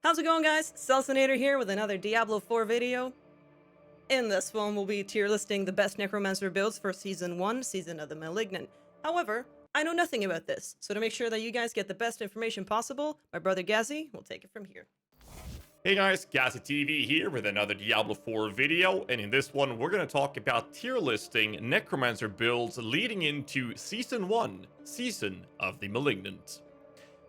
How's it going, guys? Celcinator here with another Diablo 4 video. In this one, we'll be tier listing the best Necromancer builds for Season 1, Season of the Malignant. However, I know nothing about this, so to make sure that you guys get the best information possible, my brother GHAZZY will take it from here. Hey guys, GHAZZY TV here with another Diablo 4 video, and in this one we're going to talk about tier listing Necromancer builds leading into Season 1, Season of the Malignant.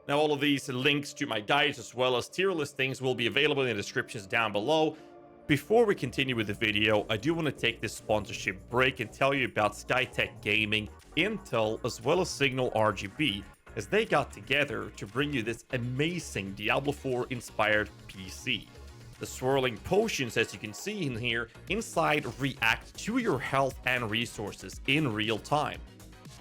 Now all of these links to my guides as well as tier listings will be available in the descriptions down below. Before we continue with the video, I do want to take this sponsorship break and tell you about Skytech Gaming, Intel, as well as Signal RGB, as they got together to bring you this amazing Diablo 4 inspired PC. The swirling potions, as you can see in here, inside react to your health and resources in real time.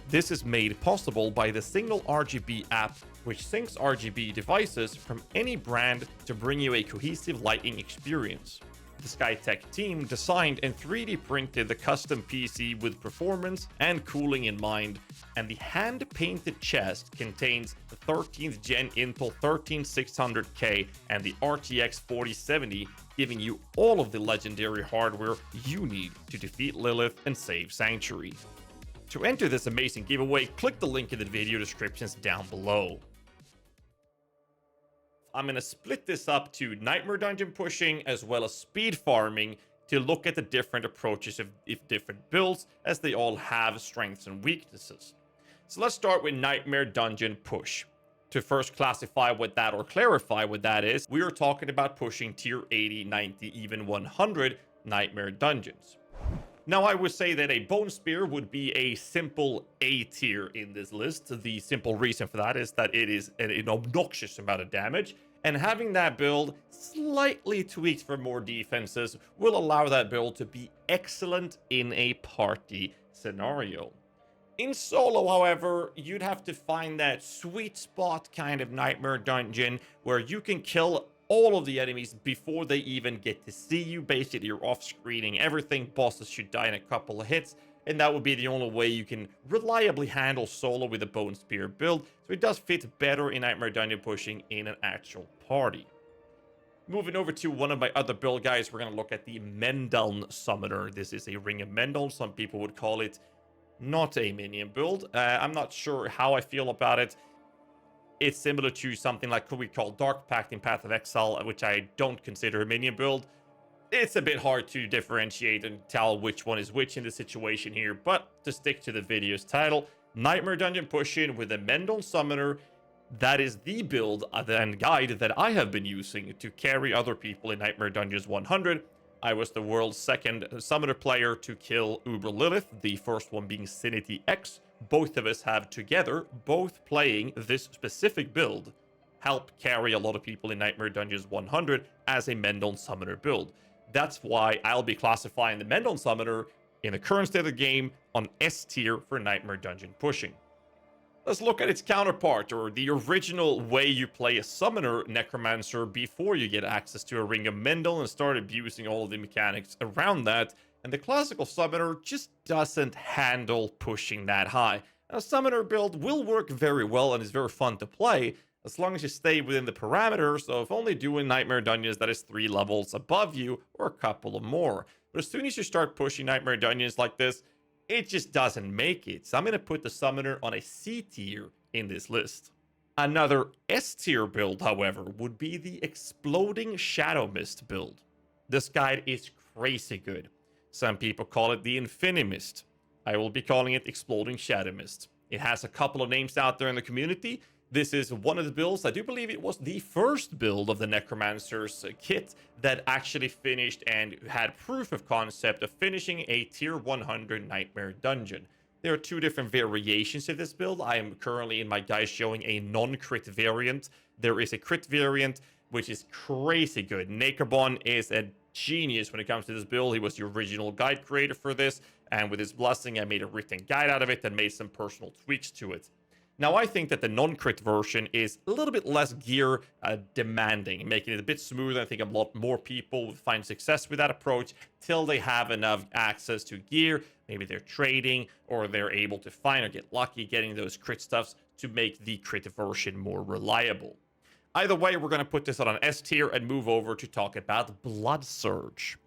This is made possible by the Signal RGB app, which syncs RGB devices from any brand to bring you a cohesive lighting experience. The Skytech team designed and 3D printed the custom PC with performance and cooling in mind, and the hand-painted chest contains the 13th gen Intel 13600K and the RTX 4070, giving you all of the legendary hardware you need to defeat Lilith and save Sanctuary. To enter this amazing giveaway, click the link in the video descriptions down below. I'm going to split this up to Nightmare Dungeon pushing as well as speed farming to look at the different approaches of different builds, as they all have strengths and weaknesses. So let's start with Nightmare Dungeon push. To first classify what that or clarify what that is, we are talking about pushing tier 80, 90, even 100 Nightmare Dungeons. Now, I would say that a Bone Spear would be a simple A tier in this list. The simple reason for that is that it is an obnoxious amount of damage, and having that build slightly tweaked for more defenses will allow that build to be excellent in a party scenario. In solo, however, you'd have to find that sweet spot kind of Nightmare Dungeon where you can kill all of the enemies before they even get to see you. Basically, you're off-screening everything. Bosses should die in a couple of hits, and that would be the only way you can reliably handle solo with a Bone Spear build, so it does fit better in Nightmare Dungeon pushing in an actual party. Moving over to one of my other build guides, we're going to look at the Mendeln Summoner. This is a Ring of Mendel. Some people would call it not a minion build. I'm not sure how I feel about it. It's similar to something like what we call Dark Pact in Path of Exile, which I don't consider a minion build. It's a bit hard to differentiate and tell which one is which in this situation here, but to stick to the video's title, Nightmare Dungeon pushing with a Mendeln Summoner, that is the build and guide that I have been using to carry other people in Nightmare Dungeons 100. I was the world's second Summoner player to kill Uber Lilith, the first one being Sinity X. Both of us have together, both playing this specific build, help carry a lot of people in Nightmare Dungeons 100 as a Mendeln Summoner build. That's why I'll be classifying the Mendeln Summoner in the current state of the game on S tier for Nightmare Dungeon pushing. Let's look at its counterpart, or the original way you play a Summoner Necromancer before you get access to a Ring of Mendel and start abusing all of the mechanics around that. And the classical Summoner just doesn't handle pushing that high. A Summoner build will work very well and is very fun to play, as long as you stay within the parameters of only doing Nightmare Dungeons that is 3 levels above you, or a couple of more. But as soon as you start pushing Nightmare Dungeons like this, it just doesn't make it. So I'm going to put the Summoner on a C tier in this list. Another S tier build, however, would be the Exploding Shadow Mist build. This guide is crazy good. Some people call it the Infinimist. I will be calling it Exploding Shadow Mist. It has a couple of names out there in the community. This is one of the builds. I do believe it was the first build of the Necromancer's kit that actually finished and had proof of concept of finishing a tier 100 Nightmare Dungeon. There are 2 different variations of this build. I am currently in my guide showing a non-crit variant. There is a crit variant, which is crazy good. Necro is a genius when it comes to this build. He was the original guide creator for this, and with his blessing, I made a written guide out of it and made some personal tweaks to it. Now, I think that the non-crit version is a little bit less gear demanding, making it a bit smoother. I think a lot more people will find success with that approach till they have enough access to gear. Maybe they're trading, or they're able to find or get lucky getting those crit stuffs to make the crit version more reliable. Either way, we're going to put this on an S tier and move over to talk about Blood Surge.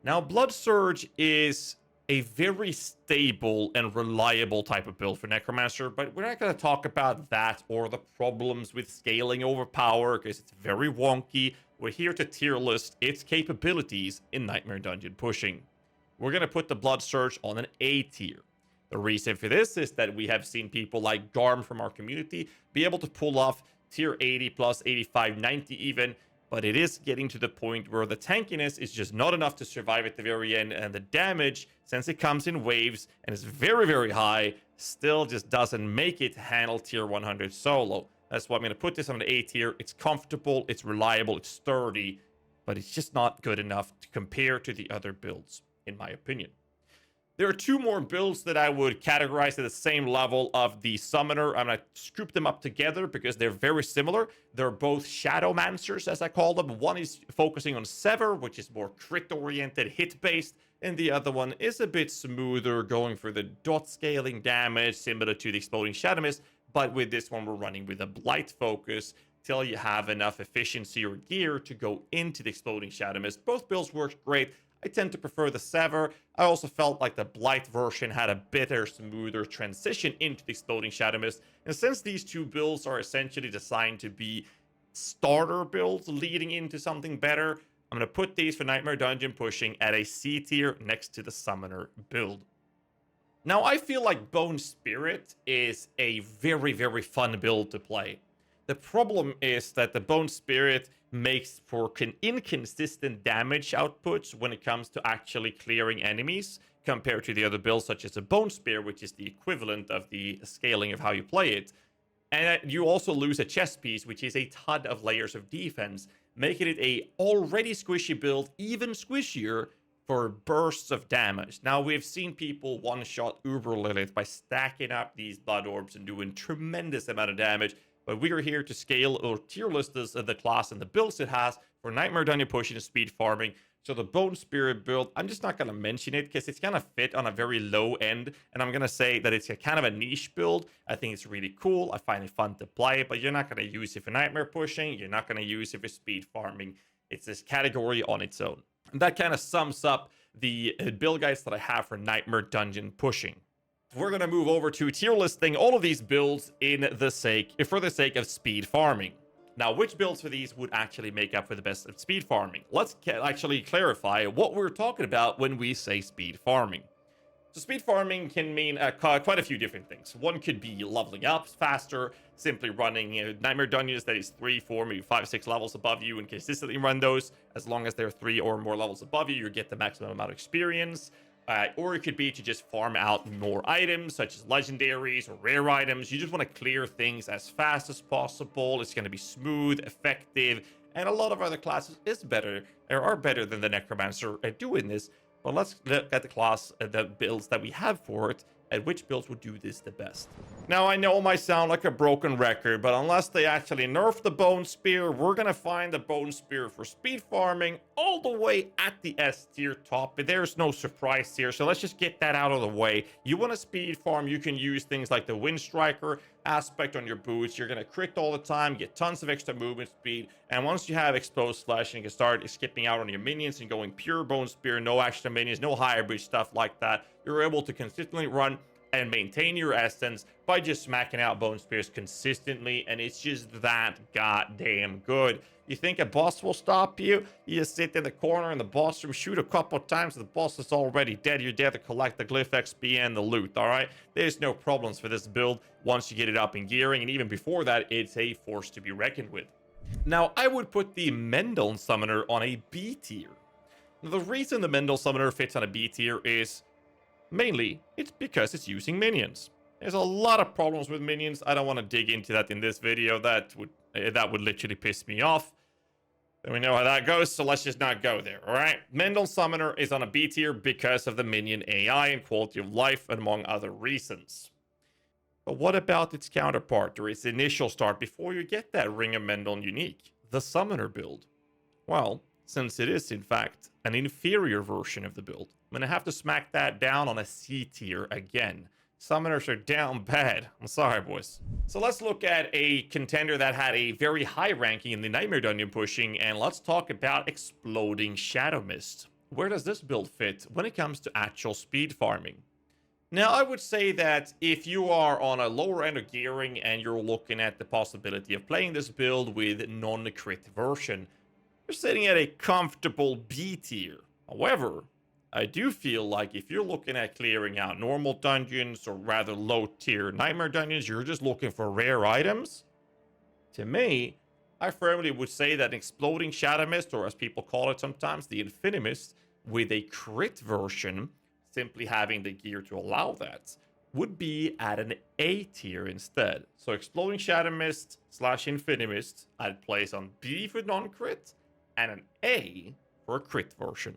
Now, Blood Surge is a very stable and reliable type of build for Necromancer, but we're not going to talk about that or the problems with scaling over power because it's very wonky. We're here to tier list its capabilities in Nightmare Dungeon pushing. We're going to put the Blood Surge on an A tier. The reason for this is that we have seen people like Garm from our community be able to pull off tier 80 plus 85, 90 even, but it is getting to the point where the tankiness is just not enough to survive at the very end, and the damage, since it comes in waves and is very, very high, still just doesn't make it handle tier 100 solo. That's why I'm going to put this on an A tier. It's comfortable, it's reliable, it's sturdy, but it's just not good enough to compare to the other builds, in my opinion. There are two more builds that I would categorize at the same level of the Summoner. I'm going to scoop them up together because they're very similar. They're both Shadowmancers, as I call them. One is focusing on Sever, which is more crit-oriented, hit-based, and the other one is a bit smoother, going for the dot scaling damage, similar to the Exploding Shadow Mist, but with this one, we're running with a Blight focus till you have enough efficiency or gear to go into the Exploding Shadow Mist. Both builds work great. I tend to prefer the Sever. I also felt like the Blight version had a better, smoother transition into the Exploding Shadow Mist. And since these two builds are essentially designed to be starter builds leading into something better, I'm going to put these for Nightmare Dungeon pushing at a C tier next to the Summoner build. Now, I feel like Bone Spirit is a very, very fun build to play. The problem is that the Bone Spirit makes for inconsistent damage outputs when it comes to actually clearing enemies compared to the other builds such as a Bone Spear, which is the equivalent of the scaling of how you play it. And you also lose a chest piece, which is a ton of layers of defense, making it a already squishy build even squishier for bursts of damage. Now, we've seen people one-shot Uber Lilith by stacking up these blood orbs and doing tremendous amount of damage. But we are here to scale or tier list this the class and the builds it has for Nightmare Dungeon pushing and speed farming. So the Bone Spirit build, I'm just not going to mention it because it's going to fit on a very low end. And I'm going to say that it's a kind of a niche build. I think it's really cool. I find it fun to play, but you're not going to use it for Nightmare pushing. You're not going to use it for speed farming. It's this category on its own. And that kind of sums up the build guides that I have for Nightmare Dungeon pushing. We're going to move over to tier listing all of these builds for the sake of speed farming. Now, which builds for these would actually make up for the best of speed farming? Let's actually clarify what we're talking about when we say speed farming. So speed farming can mean quite a few different things. One could be leveling up faster, simply running Nightmare Dungeons that is 3, 4, maybe 5, 6 levels above you and consistently run those. As long as they're 3 or more levels above you, you get the maximum amount of experience. Or it could be to just farm out more items, such as legendaries or rare items. You just want to clear things as fast as possible. It's going to be smooth, effective, and a lot of other classes are better than the Necromancer at doing this. But let's look at the builds that we have for it, and which builds would do this the best. Now, I know it might sound like a broken record, but unless they actually nerf the Bone Spear, we're going to find the Bone Spear for speed farming all the way at the S tier top. But there's no surprise here, so let's just get that out of the way. You want to speed farm, you can use things like the Wind Striker aspect on your boots. You're going to crit all the time, get tons of extra movement speed, and once you have Exposed Flesh, you can start skipping out on your minions and going pure Bone Spear, no extra minions, no hybrid stuff like that. You're able to consistently run and maintain your essence by just smacking out Bone Spears consistently, and it's just that goddamn good. You think a boss will stop you? You just sit in the corner in the boss room, shoot a couple times, the boss is already dead. You're there to collect the glyph XP and the loot, alright? There's no problems for this build once you get it up in gearing, and even before that, it's a force to be reckoned with. Now, I would put the Mendel Summoner on a B tier. Now, the reason the Mendel Summoner fits on a B tier is mainly, it's because it's using minions. There's a lot of problems with minions. I don't want to dig into that in this video. That would literally piss me off. And we know how that goes, so let's just not go there, alright? Mendel Summoner is on a B tier because of the minion AI and quality of life, among other reasons. But what about its counterpart, or its initial start, before you get that Ring of Mendel unique? The Summoner build. Well, since it is, in fact, an inferior version of the build, I'm going to have to smack that down on a C tier again. Summoners are down bad. I'm sorry, boys. So let's look at a contender that had a very high ranking in the Nightmare Dungeon pushing, and let's talk about Exploding Shadow Mist. Where does this build fit when it comes to actual speed farming? Now, I would say that if you are on a lower end of gearing and you're looking at the possibility of playing this build with non-crit version, you're sitting at a comfortable B tier. However, I do feel like if you're looking at clearing out normal dungeons or rather low tier nightmare dungeons, you're just looking for rare items. To me, I firmly would say that Exploding Shadow Mist, or as people call it sometimes, the Infinimist, with a crit version, simply having the gear to allow that, would be at an A tier instead. So Exploding Shadow Mist / Infinimist, I'd place on B for non-crit, and an A for a crit version.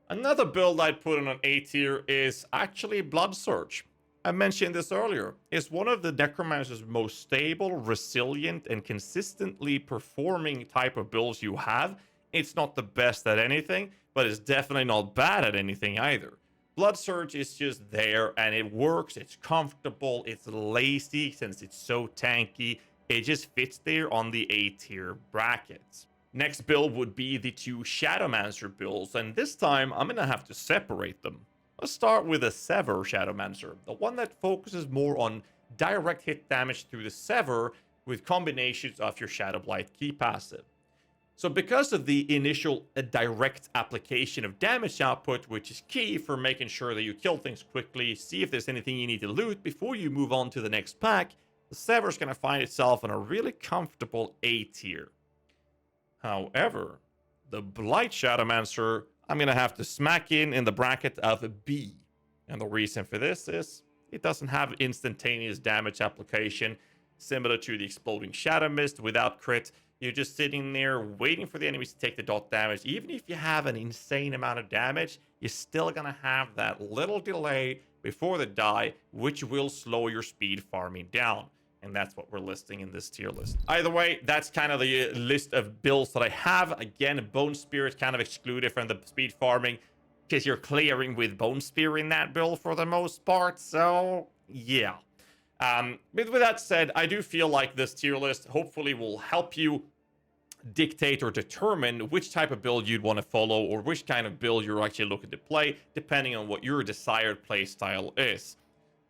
Another build I'd put on an A tier is actually Blood Surge. I mentioned this earlier. It's one of the Necromancer's most stable, resilient, and consistently performing type of builds you have. It's not the best at anything, but it's definitely not bad at anything either. Blood Surge is just there, and it works, it's comfortable, it's lazy since it's so tanky. It just fits there on the A tier brackets. Next build would be the two Shadowmancer builds, and this time I'm gonna have to separate them. Let's start with a Sever Shadowmancer, the one that focuses more on direct hit damage through the Sever with combinations of your Shadow Blight key passive. So because of the initial direct application of damage output, which is key for making sure that you kill things quickly, see if there's anything you need to loot before you move on to the next pack, the Sever is going to find itself in a really comfortable A tier. However, the Blight Shadowmancer, I'm going to have to smack in the bracket of a B. And the reason for this is it doesn't have instantaneous damage application, similar to the Exploding Shadow Mist without crit. You're just sitting there waiting for the enemies to take the dot damage. Even if you have an insane amount of damage, you're still going to have that little delay before the die, which will slow your speed farming down. And that's what we're listing in this tier list. Either way, that's kind of the list of builds that I have. Again, Bone Spear is kind of excluded from the speed farming because you're clearing with Bone Spear in that build for the most part. So, yeah. But with that said, I do feel like this tier list hopefully will help you dictate or determine which type of build you'd want to follow or which kind of build you're actually looking to play, depending on what your desired play style is.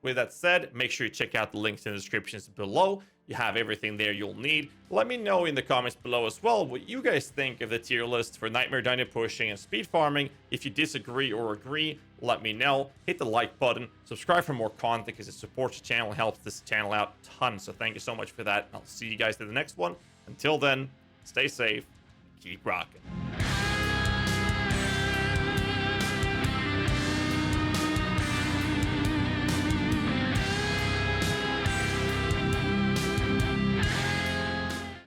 With that said, make sure you check out the links in the descriptions below. You have everything there you'll need. Let me know in the comments below as well what you guys think of the tier list for Nightmare Dungeon pushing and speed farming. If you disagree or agree, let me know. Hit the like button, subscribe for more content because it supports the channel and helps this channel out tons. So thank you so much for that. I'll see you guys in the next one. Until then, stay safe, keep rocking.